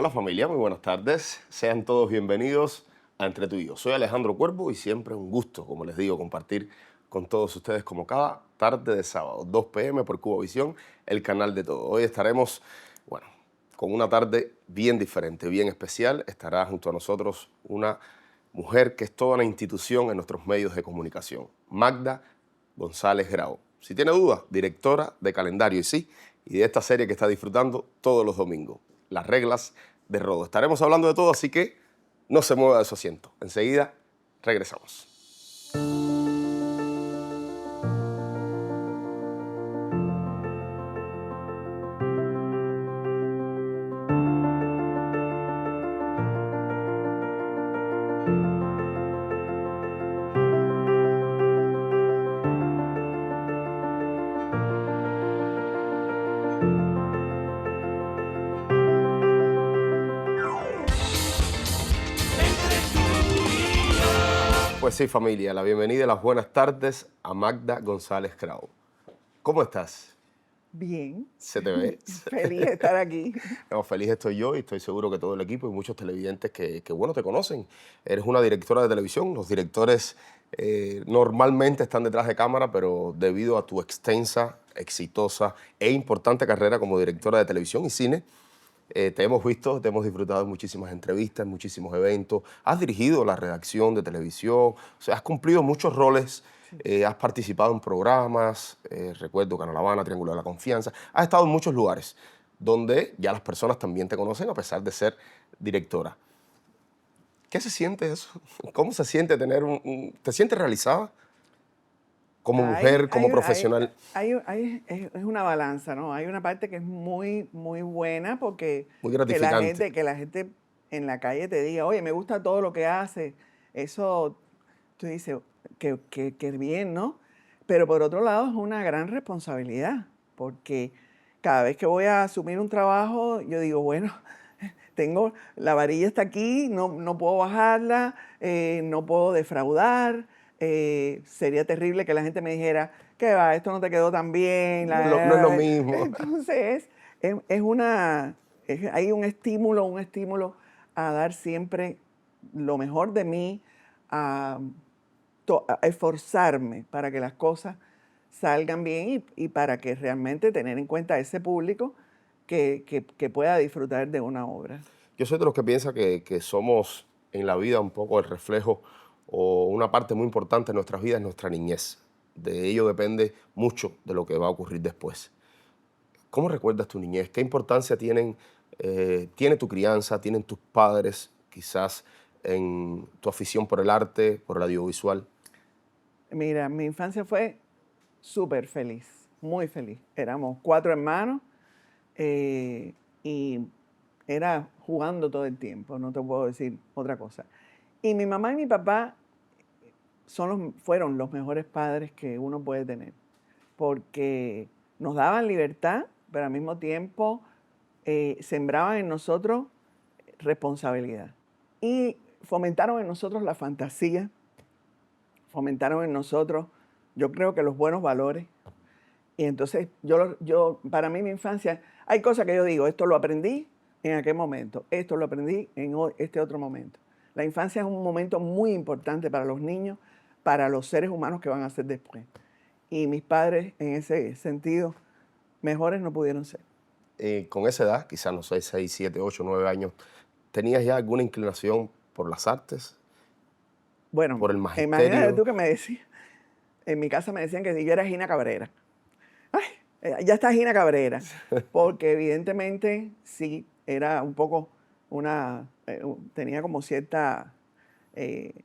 Hola familia, muy buenas tardes. Sean todos bienvenidos a Entre tú y yo. Soy Alejandro Cuervo y siempre un gusto, como les digo, compartir con todos ustedes como cada tarde de sábado, 2 p.m. por Cubavisión, el canal de todo. Hoy estaremos, bueno, con una tarde bien diferente, bien especial. Estará junto a nosotros una mujer que es toda una institución en nuestros medios de comunicación, Magda González Grau. Si tiene dudas, directora de Calendario y sí, y de esta serie que está disfrutando todos los domingos, Las Reglas de Rodo. Estaremos hablando de todo, así que no se mueva de su asiento. Enseguida regresamos. Pues sí, familia, la bienvenida y las buenas tardes a Magda González Grau. ¿Cómo estás? Bien, ¿Se te ve? feliz de estar aquí. No, feliz estoy yo y estoy seguro que todo el equipo y muchos televidentes bueno, te conocen. Eres una directora de televisión. Los directores normalmente están detrás de cámara, pero debido a tu extensa, exitosa e importante carrera como directora de televisión y cine, te hemos visto, te hemos disfrutado en muchísimas entrevistas, en muchísimos eventos. Has dirigido la redacción de televisión, o sea, has cumplido muchos roles, Sí. has participado en programas, recuerdo Canal Habana, Triángulo de la Confianza. Has estado en muchos lugares donde ya las personas también te conocen a pesar de ser directora. ¿Qué se siente eso? ¿Cómo se siente tener ¿Te sientes realizada como Hay, mujer, como hay, hay, profesional? es una balanza, ¿no? Hay una parte que es muy, muy buena porque Muy gratificante. que la gente en la calle te diga, oye, me gusta todo lo que hace. Eso, tú dices, que bien, ¿no? Pero por otro lado es una gran responsabilidad porque cada vez que voy a asumir un trabajo, yo digo, bueno, tengo, la varilla está aquí, no puedo bajarla, no puedo defraudar. Sería terrible que la gente me dijera, que va, esto no te quedó tan bien. No es lo mismo. Entonces, es hay un estímulo a dar siempre lo mejor de mí, a, a esforzarme para que las cosas salgan bien y para que realmente tener en cuenta a ese público que pueda disfrutar de una obra. Yo soy de los que piensa que somos en la vida un poco el reflejo o una parte muy importante de nuestras vidas es nuestra niñez. De ello depende mucho de lo que va a ocurrir después. ¿Cómo recuerdas tu niñez? ¿Qué importancia tiene tu crianza, tienen tus padres, quizás en tu afición por el arte, por el audiovisual? Mira, mi infancia fue súper feliz, muy feliz. Éramos 4 hermanos eh, y era jugando todo el tiempo, no te puedo decir otra cosa. Y mi mamá y mi papá fueron los mejores padres que uno puede tener, porque nos daban libertad, pero al mismo tiempo sembraban en nosotros responsabilidad. Y fomentaron en nosotros la fantasía, fomentaron en nosotros, yo creo que los buenos valores. Y entonces para mí mi infancia, hay cosas que yo digo, esto lo aprendí en aquel momento, esto lo aprendí en este otro momento. La infancia es un momento muy importante para los niños, para los seres humanos que van a ser después. Y mis padres, en ese sentido, mejores no pudieron ser. Con esa edad, quizás no sé, 6, 7, 8, 9 años, ¿tenías ya alguna inclinación por las artes, Bueno, por el imagínate magisterio? tú que me decías, en mi casa me decían que si yo era Gina Cabrera. Ay, ya está Gina Cabrera, porque evidentemente sí, era un poco tenía como cierta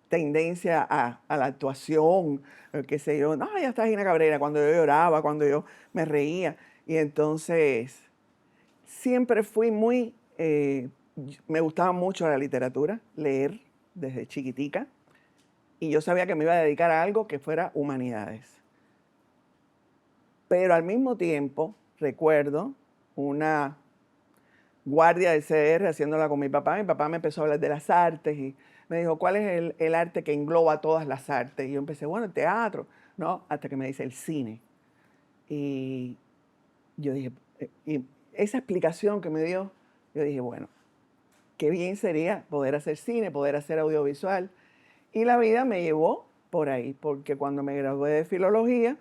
tendencia a la actuación, qué sé yo, no, ya está Gina Cabrera, cuando yo lloraba, cuando yo me reía, y entonces siempre fui me gustaba mucho la literatura, leer desde chiquitica, y yo sabía que me iba a dedicar a algo que fuera humanidades. Pero al mismo tiempo, recuerdo una guardia de CR haciéndola con mi papá. Mi papá me empezó a hablar de las artes y me dijo, ¿cuál es el arte que engloba todas las artes? Y yo empecé, bueno, el teatro, ¿no? Hasta que me dice el cine. Y yo dije, y esa explicación que me dio, yo dije, bueno, qué bien sería poder hacer cine, poder hacer audiovisual. Y la vida me llevó por ahí, porque cuando me gradué de filología,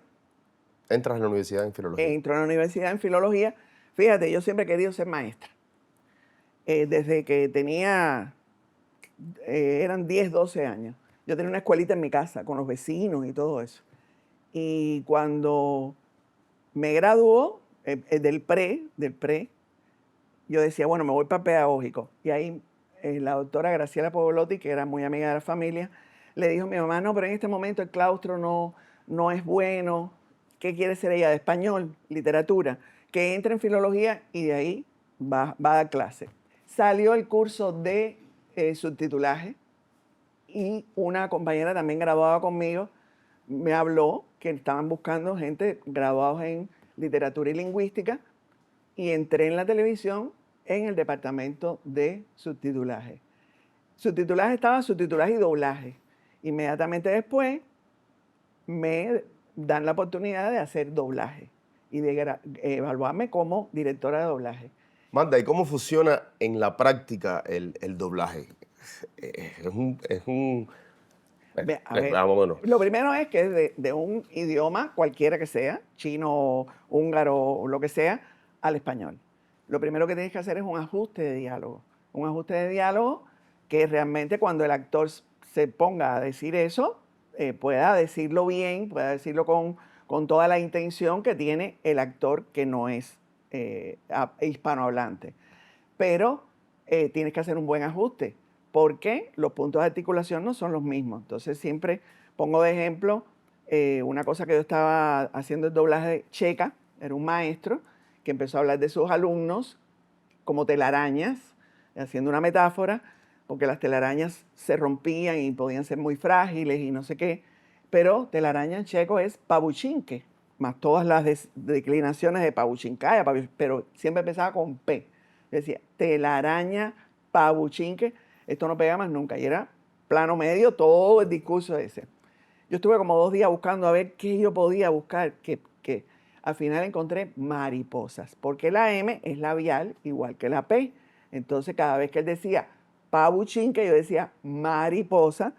Entras en la universidad en filología. entro a la universidad en filología. Fíjate, yo siempre he querido ser maestra. Desde que eran 10, 12 años. Yo tenía una escuelita en mi casa con los vecinos y todo eso. Y cuando me graduó del pre, yo decía, bueno, me voy para pedagógico. Y ahí la doctora Graciela Povolotti, que era muy amiga de la familia, le dijo a mi mamá, no, pero en este momento el claustro no es bueno. ¿Qué quiere ser ella? De español, literatura. Que entre en filología y de ahí va a dar clase. Salió el curso de subtitulaje y una compañera también graduada conmigo me habló que estaban buscando gente graduados en literatura y lingüística y entré en la televisión en el departamento de subtitulaje. Subtitulaje estaba subtitulaje y doblaje. Inmediatamente después me dan la oportunidad de hacer doblaje y de evaluarme como directora de doblaje. Magda, ¿y cómo funciona en la práctica el doblaje? Es un A ver, bueno, lo primero es que es de un idioma, cualquiera que sea, chino, húngaro o lo que sea, al español. Lo primero que tienes que hacer es un ajuste de diálogo. Un ajuste de diálogo que realmente cuando el actor se ponga a decir eso, pueda decirlo bien, pueda decirlo con toda la intención que tiene el actor que no es hispanohablante. Pero tienes que hacer un buen ajuste porque los puntos de articulación no son los mismos. Entonces siempre pongo de ejemplo una cosa que yo estaba haciendo el doblaje de Checa, era un maestro que empezó a hablar de sus alumnos como telarañas, haciendo una metáfora, porque las telarañas se rompían y podían ser muy frágiles y no sé qué, pero telaraña en checo es pavuchinque, más todas las declinaciones de pavuchincaya, pero siempre empezaba con P. Decía, telaraña, pavuchinque, esto no pega más nunca. Y era plano medio todo el discurso ese. Yo estuve como 2 días buscando a ver qué yo podía buscar, que al final encontré mariposas, porque la M es labial igual que la P. Entonces cada vez que él decía pavuchinque, yo decía mariposa,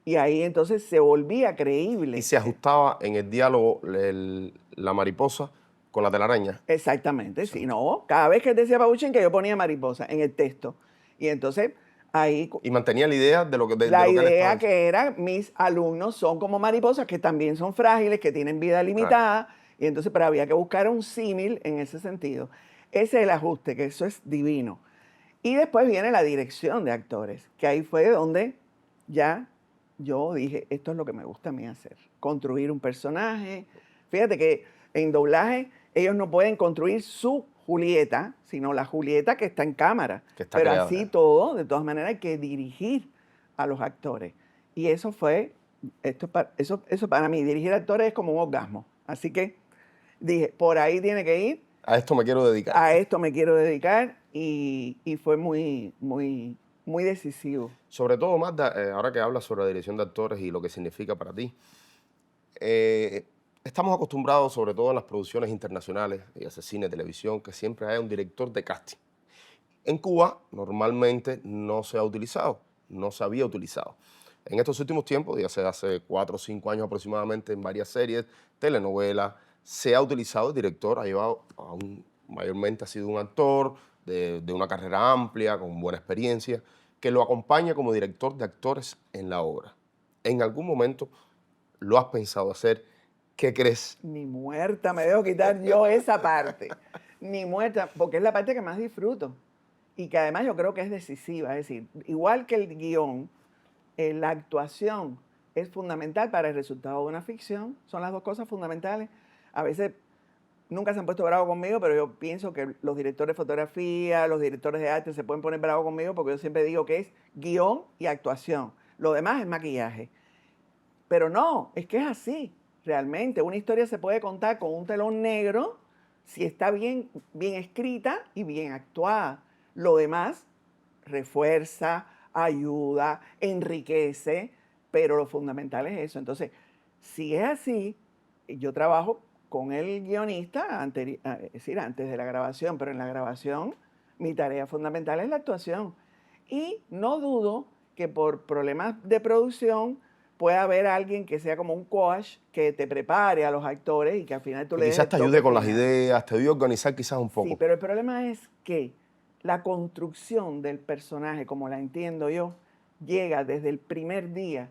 y ahí entonces se volvía creíble. y se ajustaba en el diálogo la mariposa con la telaraña. Exactamente, si no, cada vez que él decía pavuchinque, yo ponía mariposa en el texto. Y entonces ahí Y mantenía la idea de lo que, de la lo que él estaba idea diciendo. que era, mis alumnos son como mariposas que también son frágiles, que tienen vida limitada, y entonces, pero había que buscar un símil en ese sentido. Ese es el ajuste, que eso es divino. Y después viene la dirección de actores, que ahí fue donde ya yo dije, esto es lo que me gusta a mí hacer, construir un personaje. Fíjate que en doblaje ellos no pueden construir su Julieta, sino la Julieta que está en cámara. Que está Pero creada, así ¿eh? todo, de todas maneras, hay que dirigir a los actores. Y eso fue, eso para mí, dirigir actores es como un orgasmo. Así que dije, por ahí tiene que ir, A esto me quiero dedicar. a esto me quiero dedicar y fue muy decisivo. Sobre todo, Magda, ahora que hablas sobre la dirección de actores y lo que significa para ti, eh, estamos acostumbrados, sobre todo en las producciones internacionales, y hace cine, televisión, que siempre hay un director de casting. En Cuba normalmente no se ha utilizado, no se había utilizado. En estos últimos tiempos, ya sea hace 4 o 5 años aproximadamente, en varias series, telenovelas, se ha utilizado el director, ha llevado mayormente ha sido un actor de una carrera amplia, con buena experiencia, que lo acompaña como director de actores en la obra. ¿En algún momento lo has pensado hacer? ¿Qué crees? Ni muerta me dejo quitar yo esa parte. Ni muerta, porque es la parte que más disfruto. Y que además yo creo que es decisiva. Es decir, igual que el guión, la actuación es fundamental para el resultado de una ficción. Son las dos cosas fundamentales. A veces nunca se han puesto bravos conmigo, pero yo pienso que los directores de fotografía, los directores de arte se pueden poner bravos conmigo porque yo siempre digo que es guión y actuación. Lo demás es maquillaje. Pero no, es que es así. Realmente, una historia se puede contar con un telón negro si está bien escrita y bien actuada. Lo demás refuerza, ayuda, enriquece, pero lo fundamental es eso. Entonces, si es así, yo trabajo con el guionista, es decir, antes de la grabación, pero en la grabación mi tarea fundamental es la actuación. Y no dudo que por problemas de producción pueda haber alguien que sea como un coach que te prepare a los actores y que al final tú Que le des quizás el te toque ayude con las final. ideas, te ayude a organizar quizás un poco. Sí, pero el problema es que la construcción del personaje, como la entiendo yo, llega desde el primer día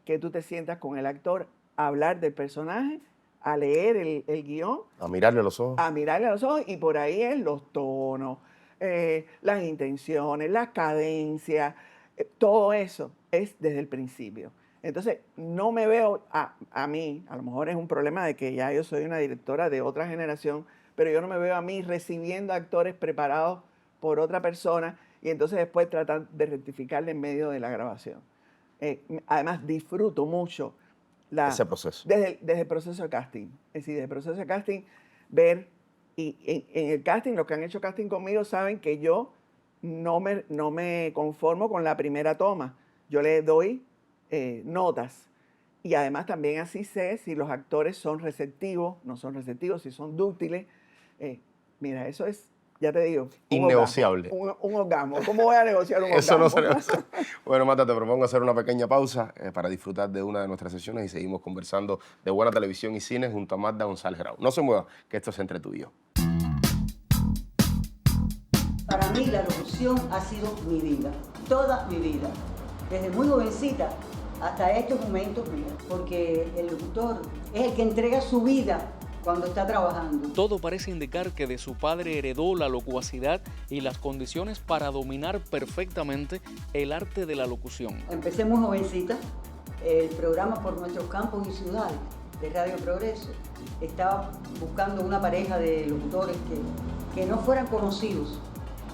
que tú te sientas con el actor a hablar del personaje, a leer el guión, A mirarle a los ojos. a mirarle a los ojos, y por ahí es los tonos, las intenciones, la cadencia, todo eso es desde el principio. Entonces, no me veo a mí, a lo mejor es un problema de que ya yo soy una directora de otra generación, pero yo no me veo a mí recibiendo actores preparados por otra persona y entonces después tratar de rectificarle en medio de la grabación. Además, disfruto mucho Ese proceso. desde el proceso de casting. Es decir, desde el proceso de casting, ver, y en el casting, los que han hecho casting conmigo saben que yo no me conformo con la primera toma. Yo le doy notas. Y además también así sé si los actores son receptivos, no son receptivos, si son dúctiles. Mira, eso es, ya te digo, Innegociable. Un orgasmo. ¿Cómo voy a negociar un Eso orgasmo? no se negocia. Bueno, Marta, te propongo hacer una pequeña pausa para disfrutar de una de nuestras sesiones y seguimos conversando de buena televisión y cine junto a Magda González Grau. No se mueva, que esto es Entre tú y yo. Para mí la locución ha sido mi vida, toda mi vida, desde muy jovencita hasta estos momentos, mira, porque el locutor es el que entrega su vida cuando está trabajando. Todo parece indicar que de su padre heredó la locuacidad y las condiciones para dominar perfectamente el arte de la locución. Empecé muy jovencita, el programa Por Nuestros Campos y Ciudades de Radio Progreso estaba buscando una pareja de locutores que no fueran conocidos.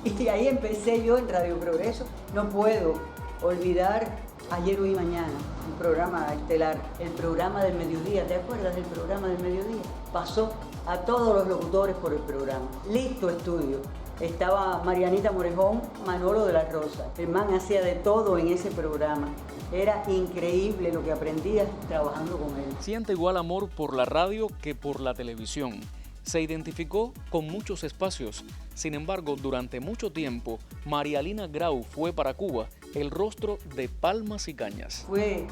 Y ahí empecé yo en Radio Progreso. No puedo olvidar Ayer, Hoy y Mañana, un programa estelar, el programa del mediodía. ¿Te acuerdas del programa del mediodía? Pasó a todos los locutores por el programa. Listo estudio. Estaba Marianita Morejón, Manolo de la Rosa. El man hacía de todo en ese programa. Era increíble lo que aprendía trabajando con él. Siente igual amor por la radio que por la televisión. Se identificó con muchos espacios. Sin embargo, durante mucho tiempo, Marialina Grau fue para Cuba el rostro de Palmas y Cañas. Fue,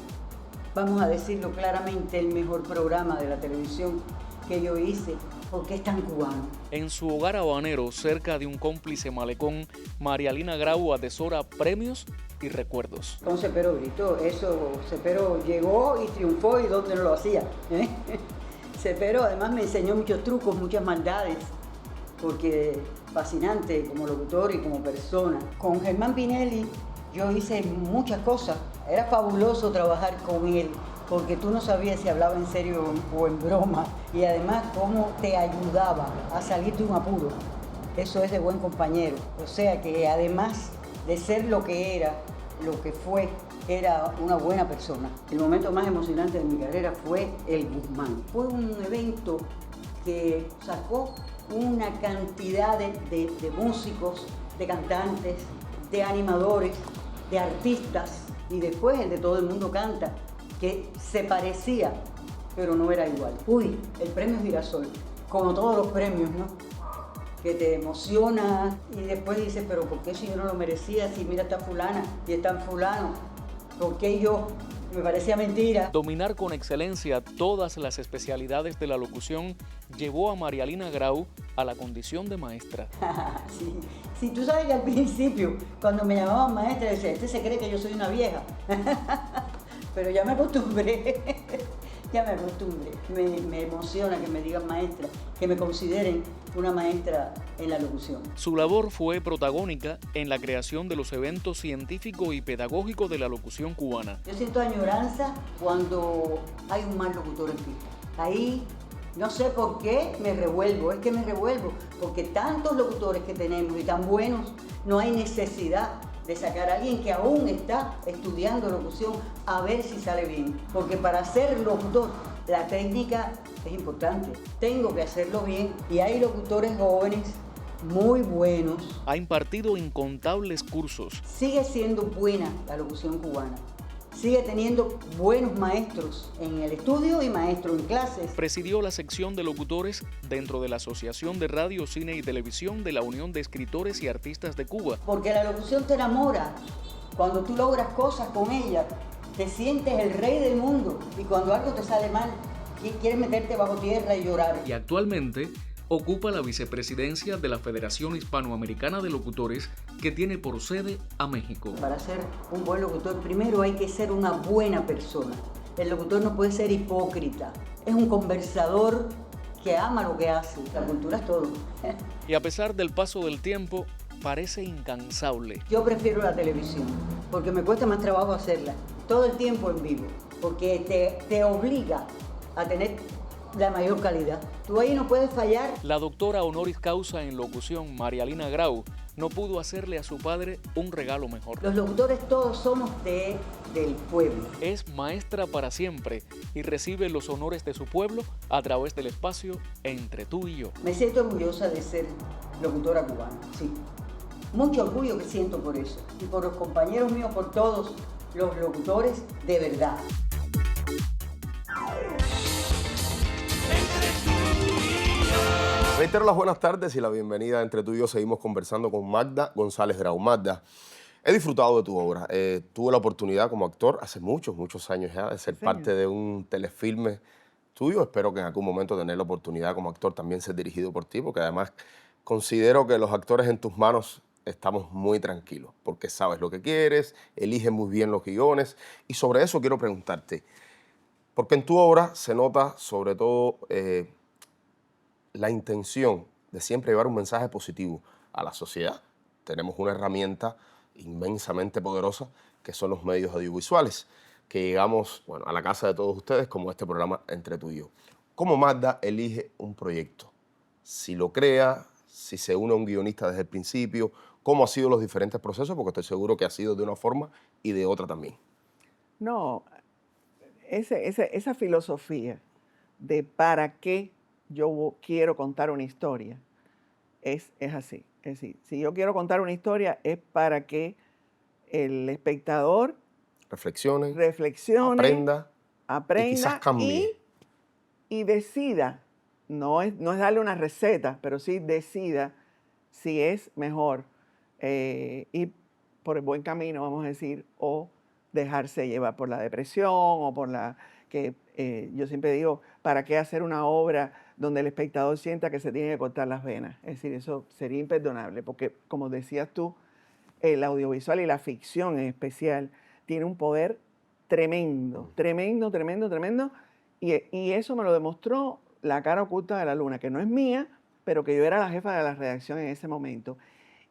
vamos a decirlo claramente, el mejor programa de la televisión que yo hice, porque es tan cubano. En su hogar habanero, cerca de un cómplice malecón, Marialina Grau atesora premios y recuerdos. Con Cepero gritó, eso, Cepero llegó y triunfó, y dónde no lo hacía. Cepero además me enseñó muchos trucos, muchas maldades, porque fascinante como locutor y como persona. Con Germán Pinelli yo hice muchas cosas. Era fabuloso trabajar con él, porque tú no sabías si hablaba en serio o en broma, y además cómo te ayudaba a salir de un apuro. Eso es de buen compañero. O sea que además de ser lo que era, lo que fue, era una buena persona. El momento más emocionante de mi carrera fue el Guzmán. Fue un evento que sacó una cantidad de músicos, de cantantes, de animadores, de artistas, y después el de Todo el Mundo Canta, que se parecía, pero no era igual. Uy, el premio Girasol, como todos los premios, ¿no? Que te emociona y después dices, pero ¿por qué si yo no lo merecía? Si mira, está fulana y está fulano. ¿Por qué yo? Me parecía mentira. Dominar con excelencia todas las especialidades de la locución llevó a Marialina Grau a la condición de maestra. Sí. Sí, tú sabes que al principio, cuando me llamaban maestra, decía, este se cree que yo soy una vieja. Pero ya me acostumbré. Ya me acostumbré. Me emociona que me digan maestra, que me consideren una maestra en la locución. Su labor fue protagónica en la creación de los eventos científicos y pedagógicos de la locución cubana. Yo siento añoranza cuando hay un mal locutor en pista. Ahí no sé por qué me revuelvo, es que me revuelvo, porque tantos locutores que tenemos y tan buenos, no hay necesidad de sacar a alguien que aún está estudiando locución a ver si sale bien. Porque para ser locutor, la técnica es importante. Tengo que hacerlo bien. Y hay locutores jóvenes muy buenos. Ha impartido incontables cursos. Sigue siendo buena la locución cubana. sigue teniendo buenos maestros en el estudio y maestros en clases. Presidió la sección de locutores dentro de la Asociación de Radio, Cine y Televisión de la Unión de Escritores y Artistas de Cuba. Porque la locución te enamora. Cuando tú logras cosas con ella, te sientes el rey del mundo. Y cuando algo te sale mal, quieres meterte bajo tierra y llorar. Y actualmente ocupa la vicepresidencia de la Federación Hispanoamericana de Locutores, que tiene por sede a México. Para ser un buen locutor, primero hay que ser una buena persona. El locutor no puede ser hipócrita. Es un conversador que ama lo que hace. La cultura es todo. Y a pesar del paso del tiempo, parece incansable. Yo prefiero la televisión, porque me cuesta más trabajo hacerla. Todo el tiempo en vivo, porque te obliga a tener la mayor calidad. Tú ahí no puedes fallar. La doctora honoris causa en locución, Marialina Grau, no pudo hacerle a su padre un regalo mejor. Los locutores todos somos del pueblo. Es maestra para siempre y recibe los honores de su pueblo a través del espacio Entre tú y yo. Me siento orgullosa de ser locutora cubana, sí. Mucho orgullo que siento por eso. Y por los compañeros míos, por todos los locutores de verdad. Reitero las buenas tardes y la bienvenida. Entre tú y yo seguimos conversando con Magda González Grau. Magda, he disfrutado de tu obra. Tuve la oportunidad como actor hace muchos años ya de ser parte de un telefilme tuyo. Espero que en algún momento tener la oportunidad como actor también ser dirigido por ti, porque además considero que los actores en tus manos estamos muy tranquilos, porque sabes lo que quieres, eliges muy bien los guiones. Y sobre eso quiero preguntarte, porque en tu obra se nota sobre todo la intención de siempre llevar un mensaje positivo a la sociedad. Tenemos una herramienta inmensamente poderosa que son los medios audiovisuales, que llegamos a la casa de todos ustedes como este programa Entre tú y yo. ¿Cómo Magda elige un proyecto? Si lo crea, si se une a un guionista desde el principio, ¿cómo han sido los diferentes procesos? Porque estoy seguro que ha sido de una forma y de otra también. No, esa filosofía de para qué yo quiero contar una historia es así. Es decir, si yo quiero contar una historia es para que el espectador reflexione, aprenda y quizás cambie. Y decida. No es darle una receta, pero sí decida si es mejor ir por el buen camino, vamos a decir, o dejarse llevar por la depresión o por la que yo siempre digo, ¿para qué hacer una obra donde el espectador sienta que se tiene que cortar las venas? Es decir, eso sería imperdonable, porque como decías tú, el audiovisual y la ficción en especial tiene un poder tremendo, y eso me lo demostró La cara oculta de la luna, que no es mía, pero que yo era la jefa de la redacción en ese momento.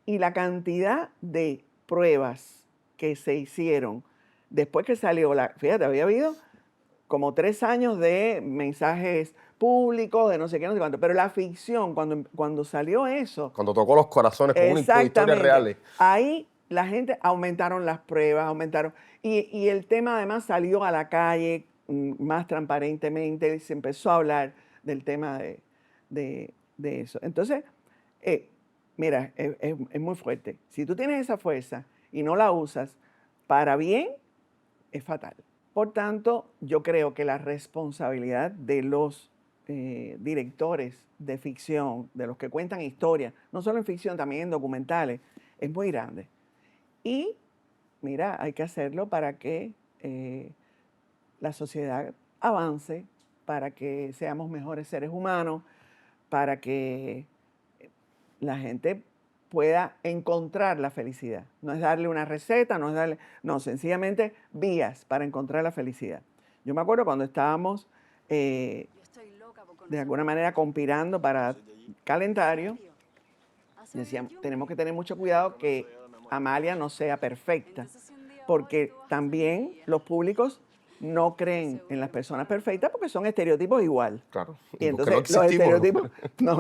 Y la cantidad de pruebas que se hicieron después que salió, fíjate, había habido como 3 años de mensajes públicos, de no sé qué, no sé cuánto, pero la ficción, cuando salió eso... Cuando tocó los corazones con historias reales. Ahí la gente aumentaron las pruebas, y el tema además salió a la calle más transparentemente, se empezó a hablar del tema de eso. Entonces, mira, es muy fuerte. Si tú tienes esa fuerza y no la usas para bien, es fatal. Por tanto, yo creo que la responsabilidad de los directores de ficción, de los que cuentan historias, no solo en ficción, también en documentales, es muy grande. Y, mira, hay que hacerlo para que la sociedad avance, para que seamos mejores seres humanos, para que la gente pueda encontrar la felicidad. No es darle una receta, no, sencillamente vías para encontrar la felicidad. Yo me acuerdo cuando estábamos de alguna manera conspirando para Calendario, decíamos, tenemos que tener mucho cuidado que Amalia no sea perfecta, porque también los públicos no creen en las personas perfectas porque son estereotipos igual. Claro. Y entonces los estereotipos,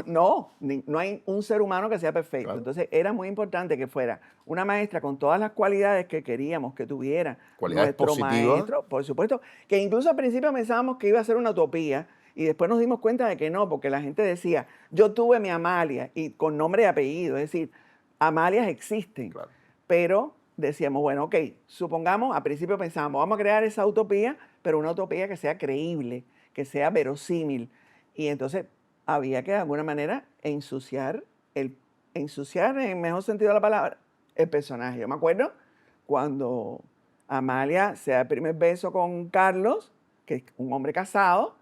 no hay un ser humano que sea perfecto. Claro. Entonces era muy importante que fuera una maestra con todas las cualidades que queríamos que tuviera nuestro maestro, por supuesto, que incluso al principio pensábamos que iba a ser una utopía y después nos dimos cuenta de que no, porque la gente decía, yo tuve mi Amalia y con nombre y apellido, es decir, Amalias existen, claro. Pero decíamos, bueno, ok, supongamos, al principio pensábamos, vamos a crear esa utopía, pero una utopía que sea creíble, que sea verosímil. Y entonces había que de alguna manera ensuciar en el mejor sentido de la palabra, el personaje. Yo me acuerdo cuando Amalia se da el primer beso con Carlos, que es un hombre casado,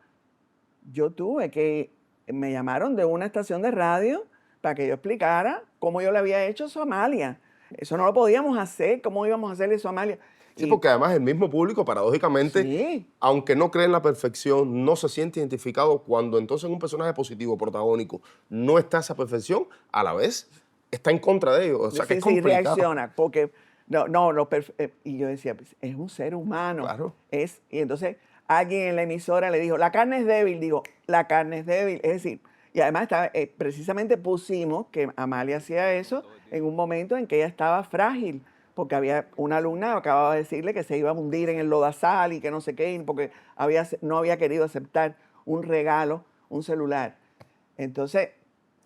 me llamaron de una estación de radio para que yo explicara cómo yo le había hecho eso a Amalia. Eso no lo podíamos hacer, ¿cómo íbamos a hacerle eso a Amalia? Sí, porque además el mismo público, paradójicamente, Sí. aunque no cree en la perfección, no se siente identificado cuando entonces un personaje positivo, protagónico, no está a esa perfección, a la vez está en contra de ellos. O sea, que es Sí, complicado. reacciona, porque y yo decía, pues, es un ser humano. Claro. Y entonces alguien en la emisora le dijo, la carne es débil, digo, la carne es débil. Es decir, y además precisamente pusimos que Amalia hacía eso en un momento en que ella estaba frágil, porque había una alumna acababa de decirle que se iba a hundir en el lodazal y que no sé qué, porque no había querido aceptar un regalo, un celular. Entonces,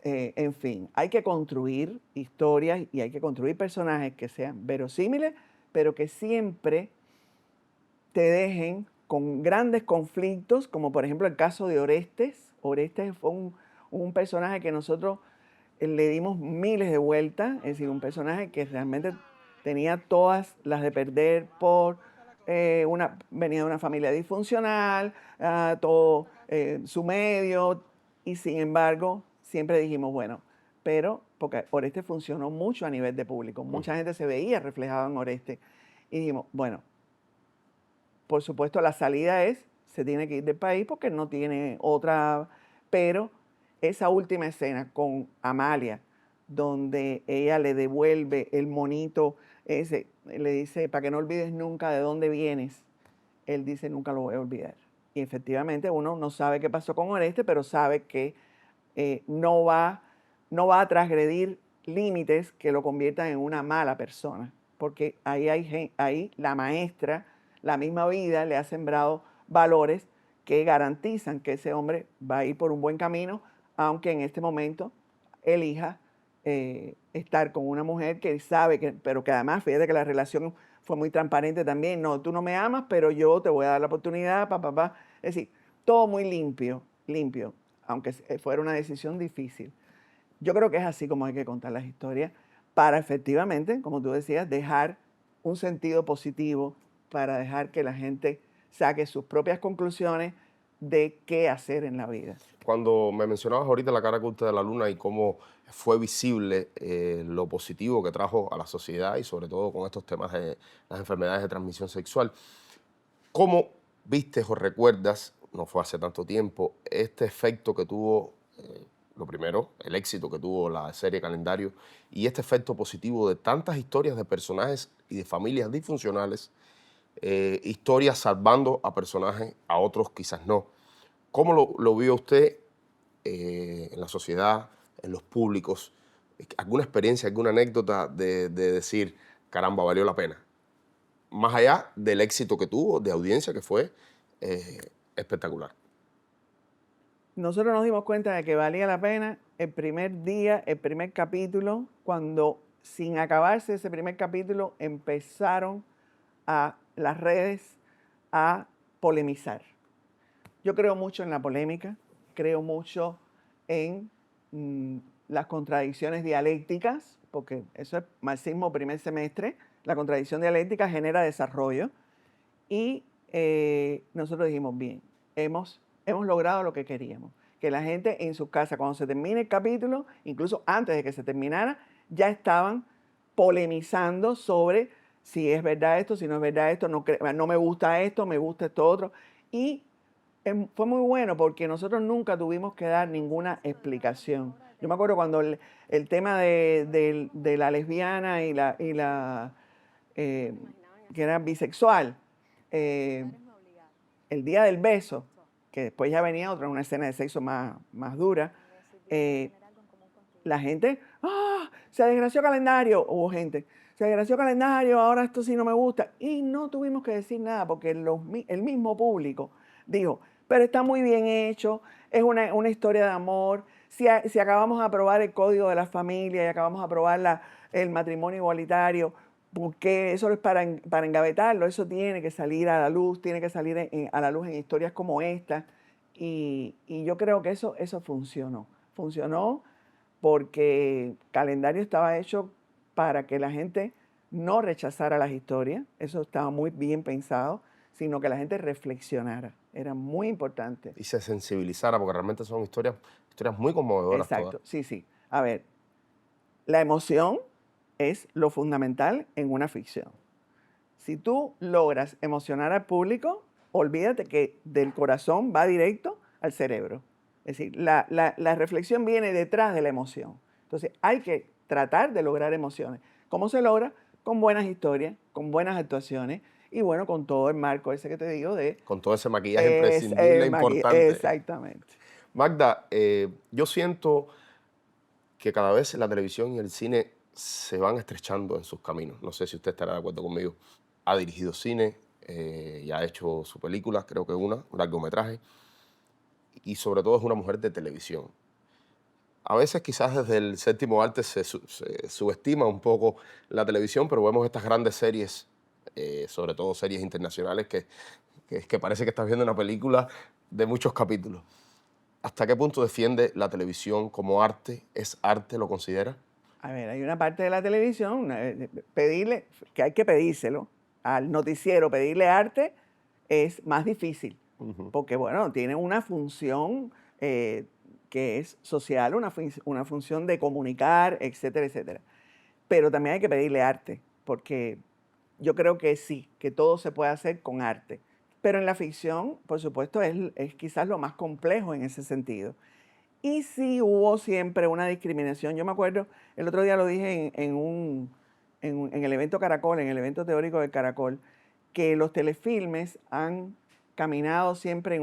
en fin, hay que construir historias y hay que construir personajes que sean verosímiles, pero que siempre te dejen con grandes conflictos, como por ejemplo el caso de Orestes. Orestes fue un personaje que nosotros le dimos miles de vueltas, es decir, un personaje que realmente tenía todas las de perder venía de una familia disfuncional, todo su medio, y sin embargo siempre dijimos, bueno, pero porque Orestes funcionó mucho a nivel de público, mucha gente se veía reflejada en Orestes, y dijimos, bueno, por supuesto la salida se tiene que ir del país porque no tiene otra, pero esa última escena con Amalia, donde ella le devuelve el monito ese, le dice, para que no olvides nunca de dónde vienes, él dice, nunca lo voy a olvidar. Y efectivamente uno no sabe qué pasó con Oreste, pero sabe que no va a transgredir límites que lo conviertan en una mala persona, porque ahí la maestra, la misma vida, le ha sembrado valores que garantizan que ese hombre va a ir por un buen camino, aunque en este momento elija estar con una mujer que sabe pero que además, fíjate que la relación fue muy transparente también. No, tú no me amas, pero yo te voy a dar la oportunidad, papá. Es decir, todo muy limpio, aunque fuera una decisión difícil. Yo creo que es así como hay que contar las historias para efectivamente, como tú decías, dejar un sentido positivo, para dejar que la gente saque sus propias conclusiones de qué hacer en la vida. Cuando me mencionabas ahorita la cara oculta de la luna y cómo fue visible lo positivo que trajo a la sociedad y sobre todo con estos temas de las enfermedades de transmisión sexual, ¿cómo vistes o recuerdas, no fue hace tanto tiempo, este efecto que tuvo, lo primero, el éxito que tuvo la serie Calendario y este efecto positivo de tantas historias de personajes y de familias disfuncionales, historias salvando a personajes, a otros quizás no? ¿Cómo lo vio usted en la sociedad, en los públicos? ¿Alguna experiencia, alguna anécdota de decir, caramba, valió la pena? Más allá del éxito que tuvo de audiencia, que fue espectacular. Nosotros nos dimos cuenta de que valía la pena el primer día, el primer capítulo, cuando sin acabarse ese primer capítulo empezaron las redes a polemizar. Yo creo mucho en la polémica, creo mucho en las contradicciones dialécticas, porque eso es marxismo primer semestre, la contradicción dialéctica genera desarrollo, y nosotros dijimos, bien, hemos logrado lo que queríamos, que la gente en su casa, cuando se termine el capítulo, incluso antes de que se terminara, ya estaban polemizando sobre si es verdad esto, si no es verdad esto, no me gusta esto, me gusta esto otro, y fue muy bueno porque nosotros nunca tuvimos que dar ninguna explicación. Yo me acuerdo cuando el tema de la lesbiana y la que era bisexual, el día del beso, que después ya venía una escena de sexo más dura, la gente, se desgració Calendario, hubo gente, se desgració Calendario, ahora esto sí no me gusta, y no tuvimos que decir nada porque el mismo público dijo, pero está muy bien hecho, es una historia de amor, si acabamos de aprobar el Código de la Familia y acabamos de aprobar el matrimonio igualitario, porque eso es para engavetarlo, eso tiene que salir a la luz, tiene que salir a la luz en historias como esta. Y yo creo que eso funcionó. Funcionó porque Calendario estaba hecho para que la gente no rechazara las historias, eso estaba muy bien pensado, sino que la gente reflexionara. Era muy importante. Y se sensibilizara, porque realmente son historias muy conmovedoras. Exacto, todas. sí. A ver, la emoción es lo fundamental en una ficción. Si tú logras emocionar al público, olvídate que del corazón va directo al cerebro. Es decir, la reflexión viene detrás de la emoción. Entonces, hay que tratar de lograr emociones. ¿Cómo se logra? Con buenas historias, con buenas actuaciones y, bueno, con todo el marco ese que te digo de... Con todo ese maquillaje imprescindible, importante. Exactamente. Magda, yo siento que cada vez la televisión y el cine se van estrechando en sus caminos. No sé si usted estará de acuerdo conmigo. Ha dirigido cine y ha hecho su película, creo que un largometraje. Y sobre todo es una mujer de televisión. A veces quizás desde el séptimo arte se subestima un poco la televisión, pero vemos estas grandes series, sobre todo series internacionales, que parece que estás viendo una película de muchos capítulos. ¿Hasta qué punto defiende la televisión como arte? ¿Es arte, lo considera? A ver, hay una parte de la televisión, pedirle, que hay que pedírselo al noticiero, pedirle arte es más difícil. Porque, bueno, tiene una función que es social, una función de comunicar, etcétera, etcétera. Pero también hay que pedirle arte, porque yo creo que sí, que todo se puede hacer con arte. Pero en la ficción, por supuesto, es quizás lo más complejo en ese sentido. Y sí hubo siempre una discriminación. Yo me acuerdo, el otro día lo dije en el evento Caracol, en el evento teórico del Caracol, que los telefilmes han caminado siempre en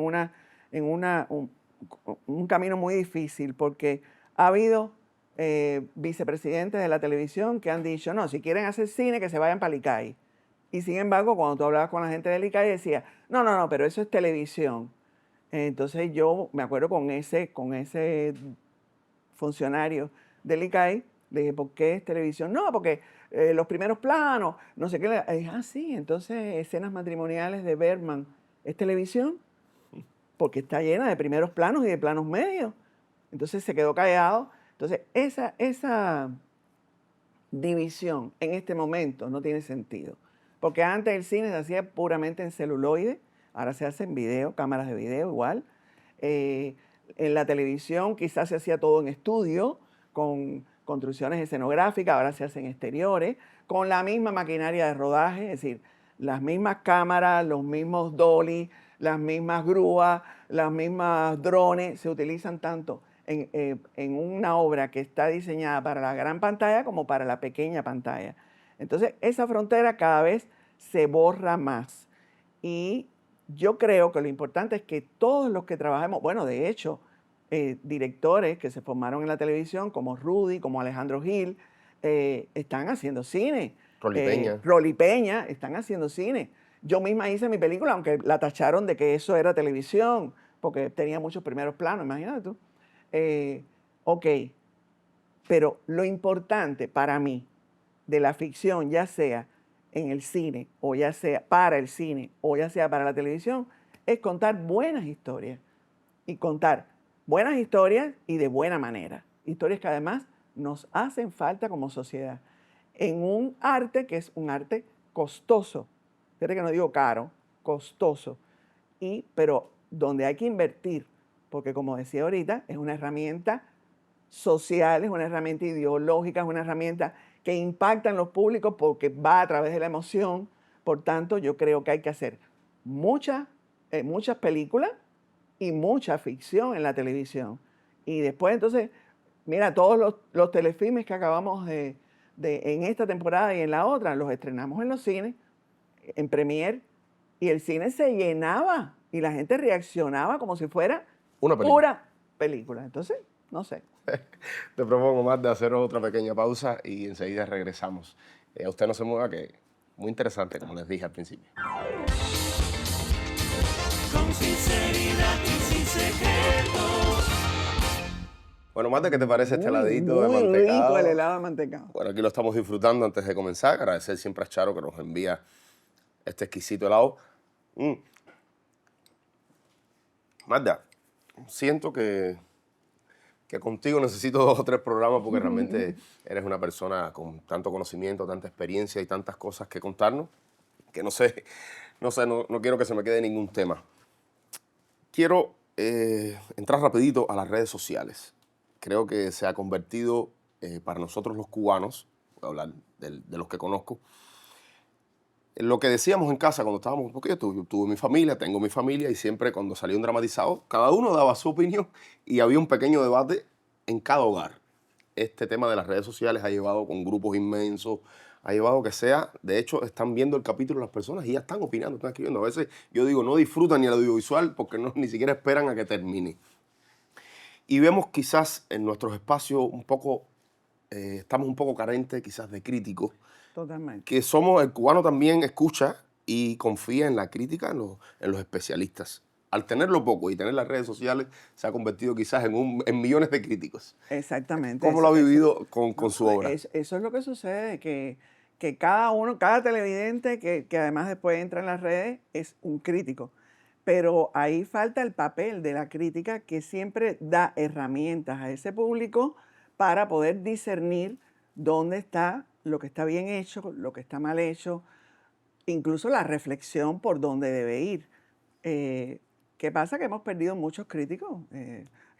un camino muy difícil, porque ha habido vicepresidentes de la televisión que han dicho, no, si quieren hacer cine, que se vayan para Licay. Y sin embargo, cuando tú hablabas con la gente de Licay, decía, no, pero eso es televisión. Entonces yo me acuerdo con ese funcionario del ICAI, le dije, ¿por qué es televisión? No, porque los primeros planos, no sé qué. Le dije, sí, entonces escenas matrimoniales de Bergman, ¿es televisión? Porque está llena de primeros planos y de planos medios. Entonces se quedó callado. Entonces esa división en este momento no tiene sentido. Porque antes el cine se hacía puramente en celuloide, ahora se hace en video, cámaras de video igual. En la televisión quizás se hacía todo en estudio, con construcciones escenográficas, ahora se hace en exteriores, con la misma maquinaria de rodaje, es decir, las mismas cámaras, los mismos dolly, las mismas grúas, las mismas drones, se utilizan tanto en una obra que está diseñada para la gran pantalla como para la pequeña pantalla. Entonces, esa frontera cada vez se borra más. Y yo creo que lo importante es que todos los que trabajemos, bueno, de hecho, directores que se formaron en la televisión, como Rudy, como Alejandro Gil, están haciendo cine. Rolly Peña, están haciendo cine. Yo misma hice mi película, aunque la tacharon de que eso era televisión, porque tenía muchos primeros planos, imagínate tú. Ok, pero lo importante para mí de la ficción, ya sea en el cine, o ya sea para el cine, o ya sea para la televisión, es contar buenas historias. Y contar buenas historias y de buena manera. Historias que además nos hacen falta como sociedad. En un arte que es un arte costoso. Fíjate que no digo caro, costoso. Pero donde hay que invertir, porque como decía ahorita, es una herramienta social, es una herramienta ideológica, es una herramienta que impacta en los públicos porque va a través de la emoción. Por tanto, yo creo que hay que hacer muchas películas y mucha ficción en la televisión. Y después, entonces, mira, todos los telefilmes que acabamos en esta temporada y en la otra, los estrenamos en los cines, en Premiere, y el cine se llenaba y la gente reaccionaba como si fuera una pura película. Entonces, no sé. Te propongo más de hacer otra pequeña pausa y enseguida regresamos. A usted no se mueva, que muy interesante, como les dije al principio. Con sinceridad y sin secretos. Bueno, Marta, ¿qué te parece este heladito de Muy mantecado? rico el helado de mantecado. Bueno, aquí lo estamos disfrutando antes de comenzar. Agradecer siempre a Charo que nos envía este exquisito helado. Mm. Magda, siento que contigo necesito 2 o 3 programas porque realmente eres una persona con tanto conocimiento, tanta experiencia y tantas cosas que contarnos que no quiero que se me quede ningún tema. Quiero entrar rapidito a las redes sociales. Creo que se ha convertido para nosotros los cubanos, voy a hablar de los que conozco, en lo que decíamos en casa cuando estábamos, porque yo tuve mi familia, tengo mi familia, y siempre cuando salía un dramatizado, cada uno daba su opinión y había un pequeño debate en cada hogar. Este tema de las redes sociales ha llevado con grupos inmensos, ha llevado que sea, de hecho, están viendo el capítulo las personas y ya están opinando, están escribiendo. A veces yo digo, no disfrutan ni el audiovisual porque ni siquiera esperan a que termine. Y vemos quizás en nuestros espacios un poco, estamos un poco carentes quizás de críticos, Totalmente. que somos, el cubano también escucha y confía en la crítica, en los especialistas. Al tenerlo poco y tener las redes sociales, se ha convertido quizás en millones de críticos. Exactamente. ¿Cómo lo ha vivido con su obra? Eso es lo que sucede, que cada televidente que además después entra en las redes es un crítico. Pero ahí falta el papel de la crítica que siempre da herramientas a ese público para poder discernir dónde está lo que está bien hecho, lo que está mal hecho, incluso la reflexión por dónde debe ir. ¿Qué pasa? Que hemos perdido muchos críticos.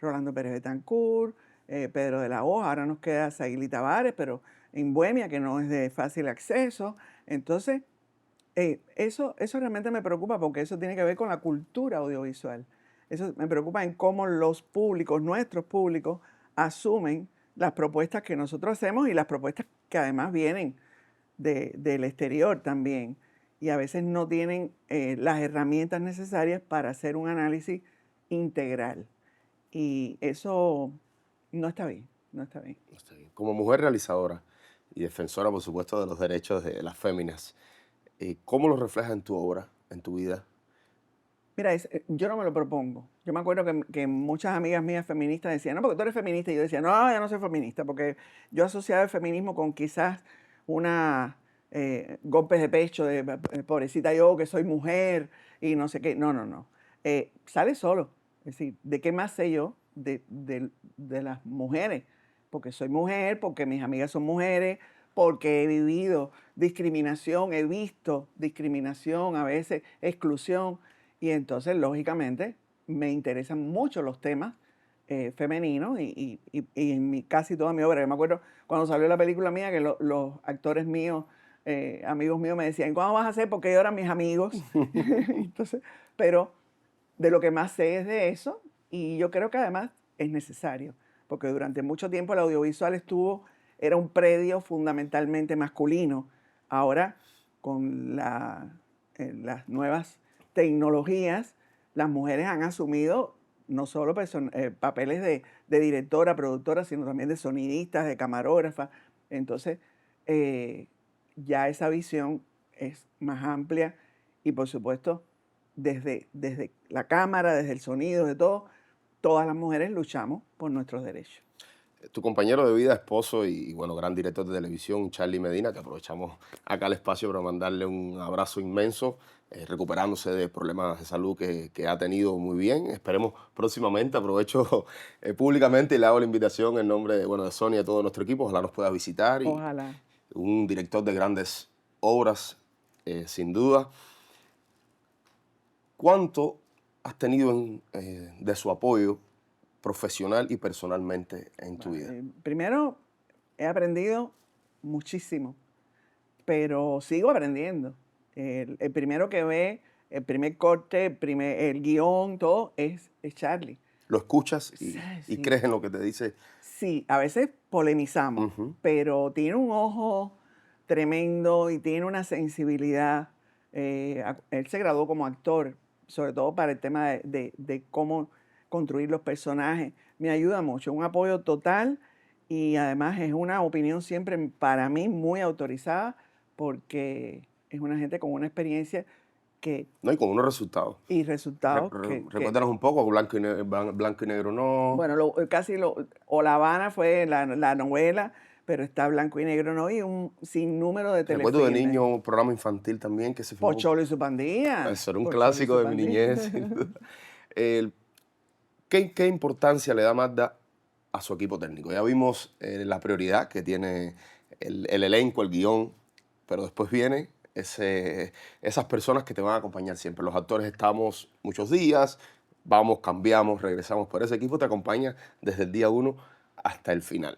Rolando Pérez Betancourt, Pedro de la Hoja, ahora nos queda Saíli Tavares, pero en Bohemia, que no es de fácil acceso. Entonces, eso realmente me preocupa porque eso tiene que ver con la cultura audiovisual. Eso me preocupa en cómo los públicos, nuestros públicos, asumen las propuestas que nosotros hacemos y las propuestas que además vienen del exterior también. Y a veces no tienen las herramientas necesarias para hacer un análisis integral. Y eso no está bien, no está bien. Como mujer realizadora y defensora, por supuesto, de los derechos de las féminas, ¿cómo lo reflejas en tu obra, en tu vida? Mira, yo no me lo propongo. Yo me acuerdo que muchas amigas mías feministas decían, no, porque tú eres feminista. Y yo decía, no, yo no soy feminista, porque yo asociaba el feminismo con quizás una golpes de pecho de pobrecita yo, que soy mujer y no sé qué. No, no, no. Sale solo. Es decir, ¿de qué más sé yo de las mujeres? Porque soy mujer, porque mis amigas son mujeres, porque he vivido discriminación, he visto discriminación, a veces exclusión. Y entonces, lógicamente, me interesan mucho los temas femeninos y en casi toda mi obra. Yo me acuerdo cuando salió la película mía que los actores míos, amigos míos, me decían, ¿cómo vas a hacer? Porque ellos eran mis amigos. Entonces, pero de lo que más sé es de eso y yo creo que además es necesario, porque durante mucho tiempo el audiovisual era un predio fundamentalmente masculino. Ahora, con las nuevas tecnologías, las mujeres han asumido no solo papeles de directora, productora, sino también de sonidistas, de camarógrafa. Entonces, ya esa visión es más amplia y, por supuesto, desde la cámara, desde el sonido, de todo, todas las mujeres luchamos por nuestros derechos. Tu compañero de vida, esposo y bueno, gran director de televisión, Charlie Medina, que aprovechamos acá el espacio para mandarle un abrazo inmenso, recuperándose de problemas de salud que ha tenido muy bien. Esperemos próximamente, aprovecho públicamente y le hago la invitación en nombre de Sonia y todo nuestro equipo, ojalá nos pueda visitar. Ojalá. Un director de grandes obras, sin duda. ¿Cuánto has tenido de su apoyo profesional y personalmente en tu vida? Primero, he aprendido muchísimo, pero sigo aprendiendo. El primero que ve, el primer corte, el guión, todo, es Charlie. ¿Lo escuchas y Sí. crees en lo que te dice? Sí, a veces polemizamos, pero tiene un ojo tremendo y tiene una sensibilidad. Él se graduó como actor, sobre todo para el tema de cómo construir los personajes. Me ayuda mucho, un apoyo total y además es una opinión siempre para mí muy autorizada porque es una gente con una experiencia que No, y con unos resultados. y resultados Recuérdanos un poco, Blanco y Negro no. bueno, o La Habana fue la novela, pero está Blanco y Negro, ¿no? Y un sinnúmero de Recuerdo de telefilmes. niño un programa infantil también que se filmó. Pocholo y su pandilla. Eso era un Pocholo y clásico su de mi pandilla. niñez, sin duda. ¿Qué importancia le da Magda a su equipo técnico? Ya vimos la prioridad que tiene el elenco, el guión, pero después viene esas personas que te van a acompañar siempre. Los actores estamos muchos días, vamos, cambiamos, regresamos, pero ese equipo te acompaña desde el día 1 hasta el final.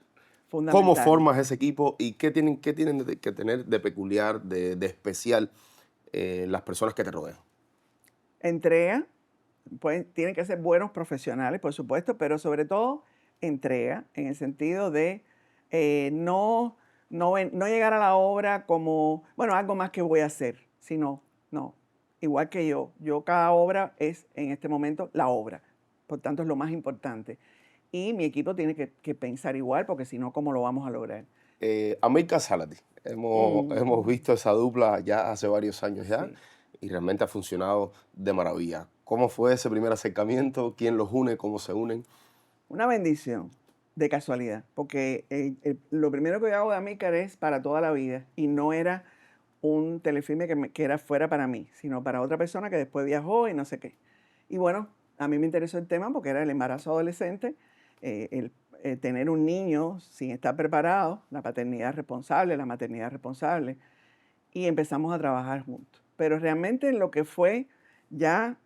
¿Cómo Fundamental. formas ese equipo y qué tienen que tener de peculiar, de especial las personas que te rodean? Entrega, tienen que ser buenos profesionales, por supuesto, pero sobre todo entrega, en el sentido de no llegar a la obra como, bueno, algo más que voy a hacer, sino, no, igual que yo cada obra es en este momento la obra, por tanto es lo más importante. Y mi equipo tiene que pensar igual, porque si no, ¿cómo lo vamos a lograr? Amilcar Zárate, hemos visto esa dupla ya hace varios años ya, Sí. y realmente ha funcionado de maravilla. ¿Cómo fue ese primer acercamiento? ¿Quién los une? ¿Cómo se unen? Una bendición de casualidad, porque lo primero que yo hago de Amílcar es para toda la vida, y no era un telefilme que fuera para mí, sino para otra persona que después viajó y no sé qué. Y bueno, a mí me interesó el tema porque era el embarazo adolescente, tener un niño sin estar preparado, la paternidad responsable, la maternidad responsable, y empezamos a trabajar juntos. Pero realmente lo que fue, ya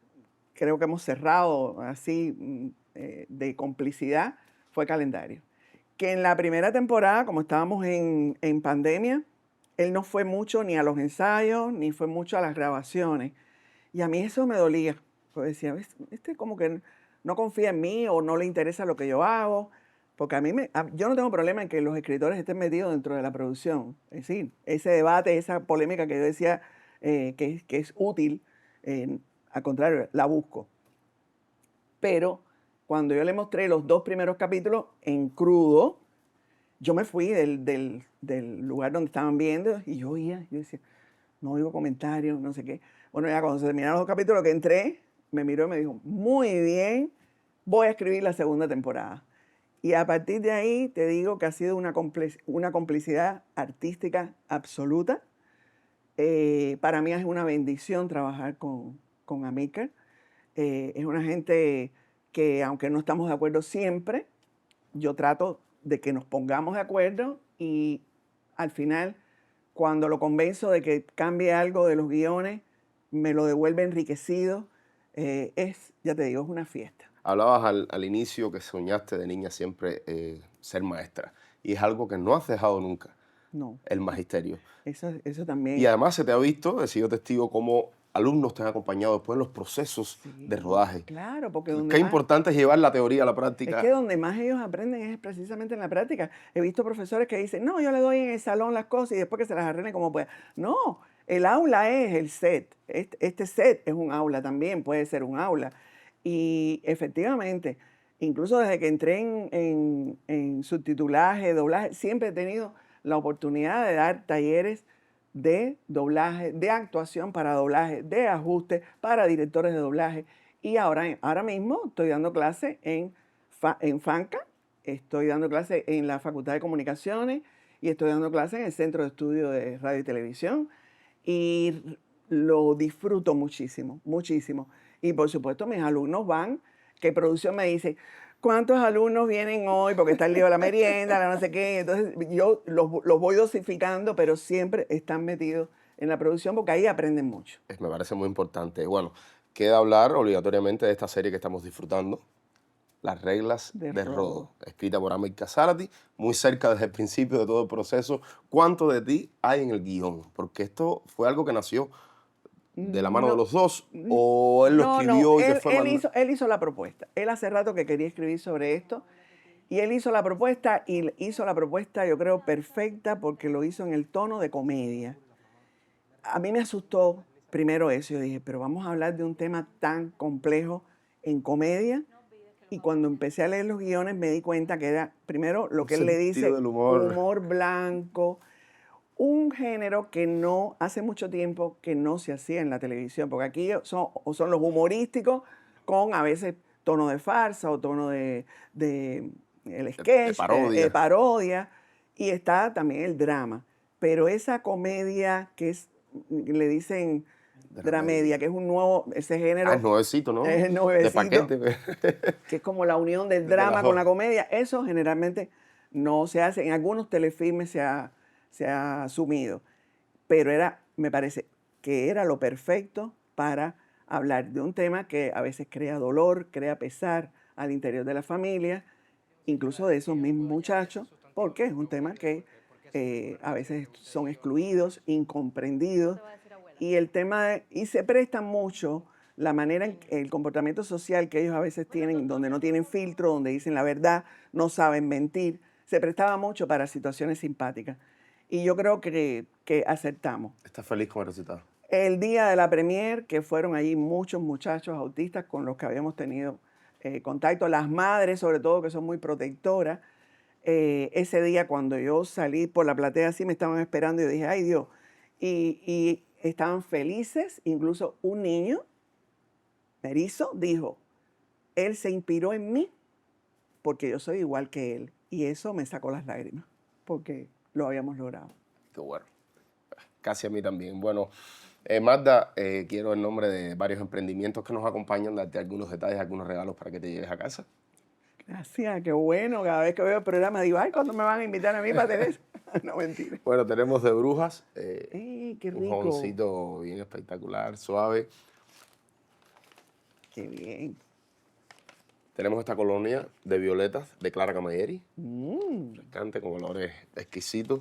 creo que hemos cerrado así de complicidad, fue Calendario. Que en la primera temporada, como estábamos en pandemia, él no fue mucho ni a los ensayos, ni fue mucho a las grabaciones. Y a mí eso me dolía, porque decía, este como que no confía en mí o no le interesa lo que yo hago, porque yo no tengo problema en que los escritores estén metidos dentro de la producción. Es decir, ese debate, esa polémica que yo decía que es útil, al contrario, la busco. Pero cuando yo le mostré los 2 primeros capítulos en crudo, yo me fui del lugar donde estaban viendo y yo decía, no oigo comentarios, no sé qué. Bueno, ya cuando se terminaron los 2 capítulos que entré, me miró y me dijo, muy bien, voy a escribir la segunda temporada. Y a partir de ahí te digo que ha sido una complicidad artística absoluta. Para mí es una bendición trabajar con Amílcar. Es una gente que, aunque no estamos de acuerdo siempre, yo trato de que nos pongamos de acuerdo y al final, cuando lo convenzo de que cambie algo de los guiones, me lo devuelve enriquecido. Ya te digo, es una fiesta. Hablabas al inicio que soñaste de niña siempre ser maestra, y es algo que no has dejado nunca, No, el magisterio. eso también. Y además se te ha visto, he sido testigo, como alumnos te han acompañado después en los procesos de rodaje. Claro, porque Qué importante es llevar la teoría a la es práctica. que donde más ellos aprenden es precisamente en la práctica. He visto profesores que dicen, no, yo le doy en el salón las cosas y después que se las arreglen como pueda. No, el aula es el set. Este set es un aula también, puede ser un aula. Y efectivamente, incluso desde que entré en subtitulaje, doblaje, siempre he tenido la oportunidad de dar talleres de doblaje, de actuación para doblaje, de ajuste para directores de doblaje. Y ahora mismo estoy dando clase en FANCA, estoy dando clase en la Facultad de Comunicaciones y estoy dando clase en el Centro de Estudio de Radio y Televisión. Y lo disfruto muchísimo, muchísimo. Y por supuesto mis alumnos van, que producción me dice, ¿cuántos alumnos vienen hoy? Porque está el lío de la merienda, la no sé qué. Entonces yo los voy dosificando, pero siempre están metidos en la producción porque ahí aprenden mucho. Me parece muy importante. Bueno, queda hablar obligatoriamente de esta serie que estamos disfrutando, Las reglas De de Rodo. Rodo, escrita por Amílcar Zárate, muy cerca desde el principio de todo el proceso. ¿Cuánto de ti hay en el guión? Porque esto fue algo que nació de la mano de los dos, o él lo escribió y que fue él hizo la propuesta. Él hace rato que quería escribir sobre esto y él hizo la propuesta y hizo la propuesta, yo creo, perfecta porque lo hizo en el tono de comedia. A mí me asustó primero eso. Yo dije, pero vamos a hablar de un tema tan complejo en comedia. Y cuando empecé a leer los guiones me di cuenta que era, primero, lo que él le dice, sentido del humor. humor blanco, un género que no, hace mucho tiempo que no se hacía en la televisión, porque aquí son los humorísticos con a veces tono de farsa o tono de el sketch, parodia. parodia, y está también el drama. Pero esa comedia que es, le dicen dramedia, que es un nuevo, ese género. Es nuevecito, ¿no? Es De nuevecito, paquete. que es como la unión del drama con la comedia. Eso generalmente no se hace. En algunos telefilmes se ha asumido. Pero me parece que era lo perfecto para hablar de un tema que a veces crea dolor, crea pesar al interior de la familia, incluso de esos mismos muchachos, porque es un tema que a veces son excluidos, incomprendidos, y y se presta mucho la manera, el comportamiento social que ellos a veces tienen, donde no tienen filtro, donde dicen la verdad, no saben mentir, se prestaba mucho para situaciones simpáticas. Y yo creo que aceptamos. ¿Estás feliz con el resultado? El día de la premier, que fueron allí muchos muchachos autistas con los que habíamos tenido contacto, las madres sobre todo, que son muy protectoras, ese día cuando yo salí por la platea así me estaban esperando y yo dije, ay Dios, y estaban felices, incluso un niño, Merizo, dijo, él se inspiró en mí porque yo soy igual que él, y eso me sacó las lágrimas, porque lo habíamos logrado. Qué bueno. Casi a mí también. Bueno, Magda, quiero en nombre de varios emprendimientos que nos acompañan darte algunos detalles, algunos regalos para que te lleves a casa. Gracias, qué bueno. Cada vez que veo el programa digo, ay, ¿cuándo me van a invitar a mí para tener eso? No, mentira. Bueno, tenemos de Brujas. Qué Un rico. jaboncito bien espectacular, suave. Qué bien. Tenemos esta colonia de violetas de Clara Camilleri. Mm, Refrescante, con olores exquisitos.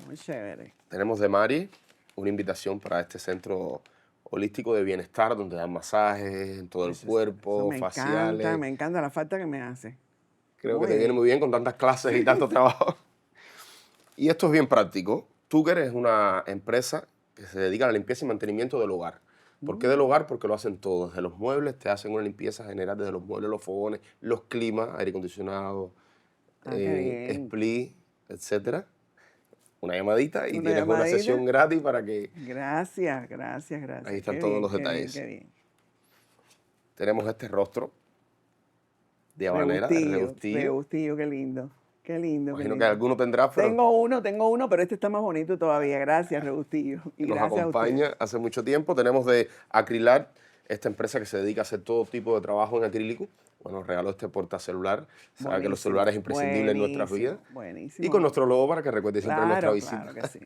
muy chévere. Tenemos de Mari una invitación para este centro holístico de bienestar, donde dan masajes en todo el cuerpo, Eso faciales. me encanta la falta que me hace. Creo Muy que te viene bien. muy bien con tantas clases y tanto trabajo. Y esto es bien práctico. Tucker es una empresa que se dedica a la limpieza y mantenimiento del hogar. ¿Por qué del hogar? Porque lo hacen todo. Desde los muebles te hacen una limpieza general, desde los muebles, los fogones, los climas, aire acondicionado, Qué bien. split, etc. Una llamadita y Una tienes una llamadita. sesión gratis para que... Gracias, gracias, gracias. Ahí están Qué todos bien, los qué bien, detalles. qué bien. Tenemos este rostro de habanera, rebustillo. Rebustillo, qué lindo. Qué lindo. qué Imagino que lindo. alguno tendrás, pero Tengo uno, pero este está más bonito todavía. Gracias, Rebustillo. Y nos gracias a usted. acompaña hace mucho tiempo. Tenemos de Acrilar, esta empresa que se dedica a hacer todo tipo de trabajo en acrílico. Bueno, nos regaló este portacelular. Sabe que los Buenísimo, celulares es imprescindible en nuestras buenísimo, vidas. buenísimo. Y con nuestro logo para que recuerde siempre nuestra visita. Claro que sí.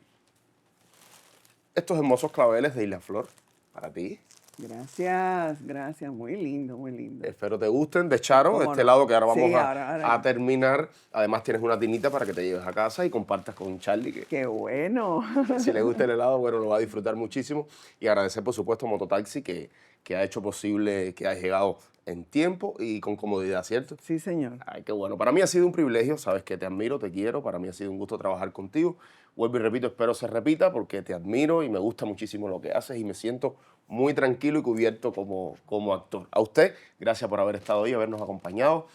Estos hermosos claveles de Isla Flor, para ti. Gracias, gracias. Muy lindo, muy lindo. Espero te gusten. De Charo, ¿Cómo este no? lado que ahora vamos Sí, ahora. a terminar. Además tienes una tinita para que te lleves a casa y compartas con Charlie, que Qué bueno. si le gusta el helado, bueno, lo va a disfrutar muchísimo. Y agradecer, por supuesto, a Mototaxi, que ha hecho posible que hayas llegado en tiempo y con comodidad, ¿cierto? Sí, señor. Ay, qué bueno. Para mí ha sido un privilegio, sabes que te admiro, te quiero. Para mí ha sido un gusto trabajar contigo. Vuelvo y repito, espero se repita porque te admiro y me gusta muchísimo lo que haces y me siento muy tranquilo y cubierto como actor. A usted, gracias por haber estado ahí, habernos acompañado,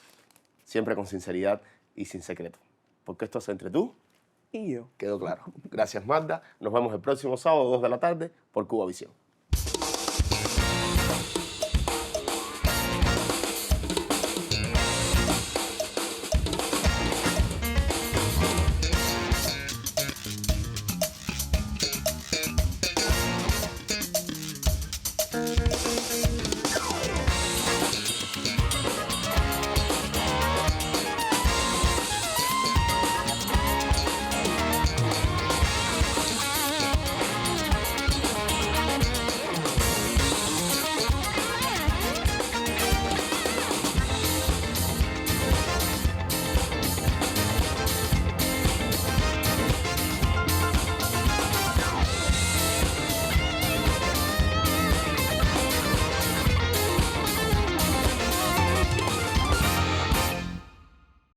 siempre con sinceridad y sin secreto. Porque esto es entre tú, Y yo. quedó claro. Gracias, Magda. Nos vemos el próximo sábado, 2 de la tarde, por Cuba Visión.